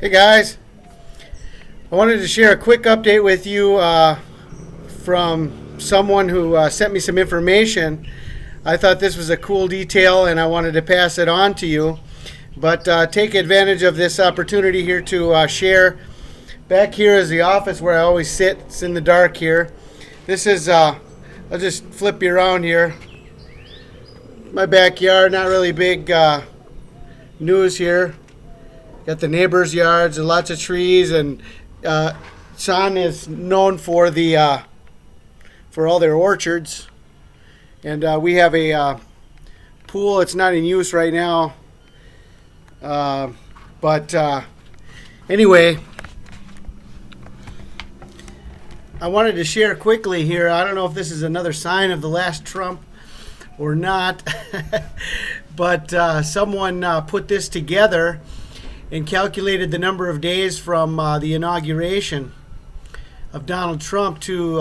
Hey guys, I wanted to share a quick update with you from someone who sent me some information. I thought this was a cool detail and I wanted to pass it on to you. But take advantage of this opportunity here to share. Back here is the office where I always sit. It's in the dark here. This is, I'll just flip you around here. My backyard, not really big news here. Got the neighbors' yards and lots of trees, and Nisan is known for for all their orchards. And we have a pool. It's not in use right now, but anyway, I wanted to share quickly here. I don't know if this is another sign of the last Trump or not, but someone put this together and calculated the number of days from the inauguration of Donald Trump to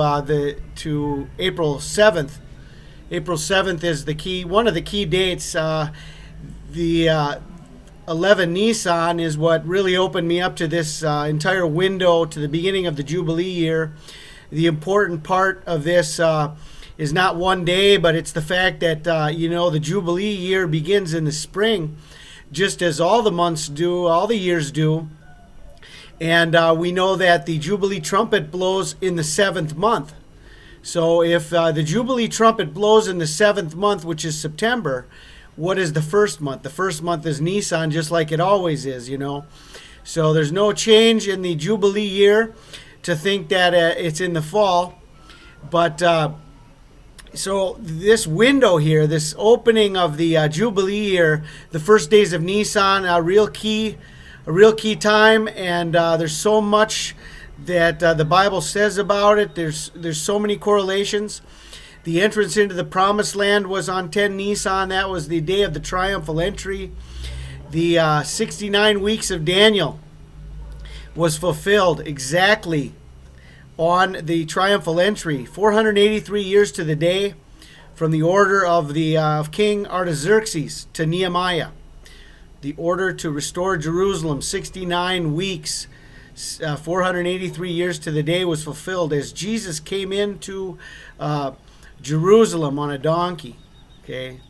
April 7th. April 7th is one of the key dates. The 11 Nisan is what really opened me up to this entire window to the beginning of the Jubilee year. The important part of this is not one day, but it's the fact that the Jubilee year begins in the spring, just as all the months do, all the years do. And we know that the Jubilee trumpet blows in the 7th month. So if the Jubilee trumpet blows in the 7th month, which is September, what is the first month? The first month is Nisan, just like it always is, So there's no change in the Jubilee year to think that it's in the fall. But so this window here, this opening of the Jubilee year, the first days of Nisan, a real key time, and there's so much that the Bible says about it. There's so many correlations. The entrance into the Promised Land was on 10 Nisan. That was the day of the triumphal entry. The 69 weeks of Daniel was fulfilled exactly on the triumphal entry, 483 years to the day, from the order of King Artaxerxes to Nehemiah. The order to restore Jerusalem, 69 weeks, 483 years to the day, was fulfilled as Jesus came into Jerusalem on a donkey. Okay,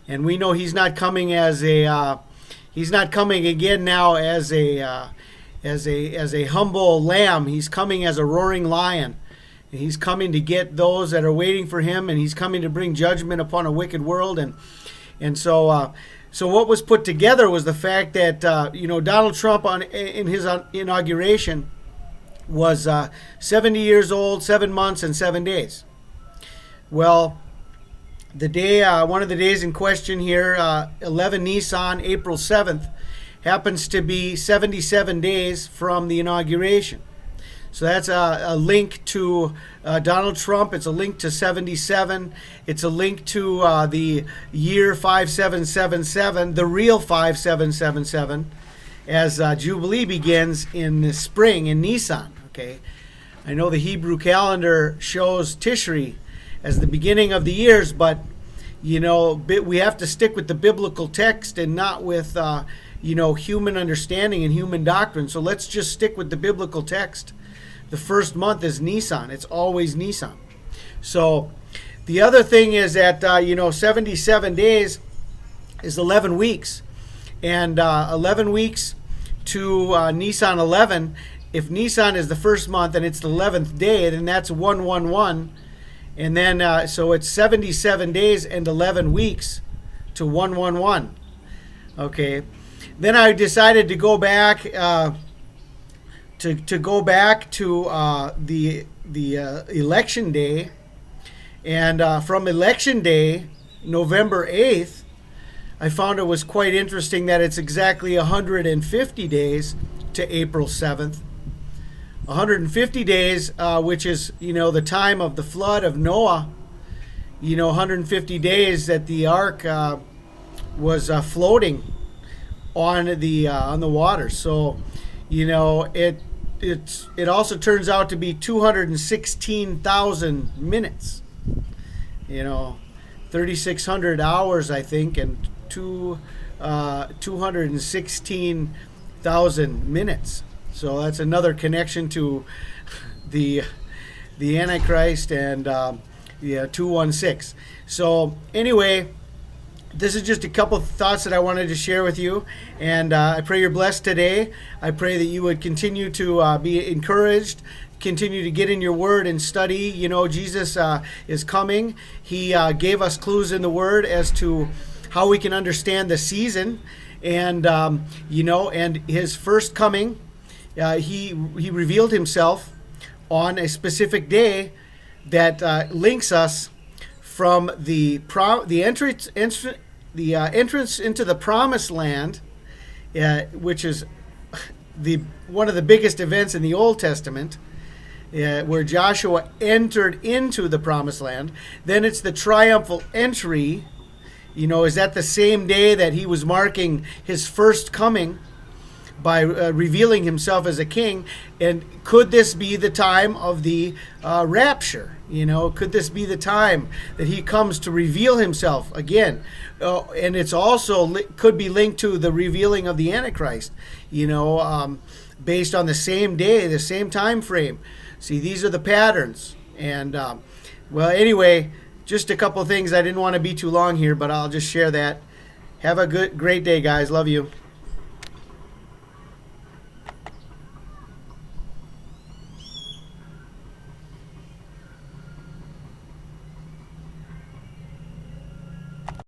and we know he's not coming he's not coming again now as a humble lamb. He's coming as a roaring lion. And he's coming to get those that are waiting for him, and he's coming to bring judgment upon a wicked world. And so what was put together was the fact that Donald Trump in his inauguration was 70 years old, 7 months, and 7 days. Well, the day, one of the days in question here, 11 Nisan, April 7th, happens to be 77 days from the inauguration. So that's a link to Donald Trump. It's a link to 77. It's a link to the year 5777, the real 5777, as Jubilee begins in the spring in Nisan. Okay, I know the Hebrew calendar shows Tishri as the beginning of the years, but we have to stick with the biblical text and not with human understanding and human doctrine. So let's just stick with the biblical text. The first month is Nisan. It's always Nisan. So the other thing is that 77 days is 11 weeks, and 11 weeks to Nisan 11. If Nisan is the first month and it's the 11th day, then that's 111, and then so it's 77 days and 11 weeks to 111. Okay. Then I decided to go back to the election day, and from election day, November 8th, I found it was quite interesting that it's exactly 150 days to April 7th. 150 days, which is the time of the flood of Noah. 150 days that the ark was floating on the water. So it also turns out to be 216,000 minutes, 3,600 hours, I think, and 216 1,000 minutes. So that's another connection to the Antichrist and 216. So anyway, this is just a couple of thoughts that I wanted to share with you, and I pray you're blessed today. I pray that you would continue to be encouraged, continue to get in your word and study. You know, Jesus is coming. He gave us clues in the word as to how we can understand the season, and and his first coming, he revealed himself on a specific day that links us from the entrance into the promised land, which is one of the biggest events in the Old Testament, where Joshua entered into the promised land. Then it's the triumphal entry. You know, is that the same day that he was marking his first coming by revealing himself as a king? And could this be the time of the rapture? You know, could this be the time that he comes to reveal himself again? And it's also could be linked to the revealing of the Antichrist, based on the same day, the same time frame. See, these are the patterns. And, anyway, just a couple of things. I didn't want to be too long here, but I'll just share that. Have a great day, guys. Love you.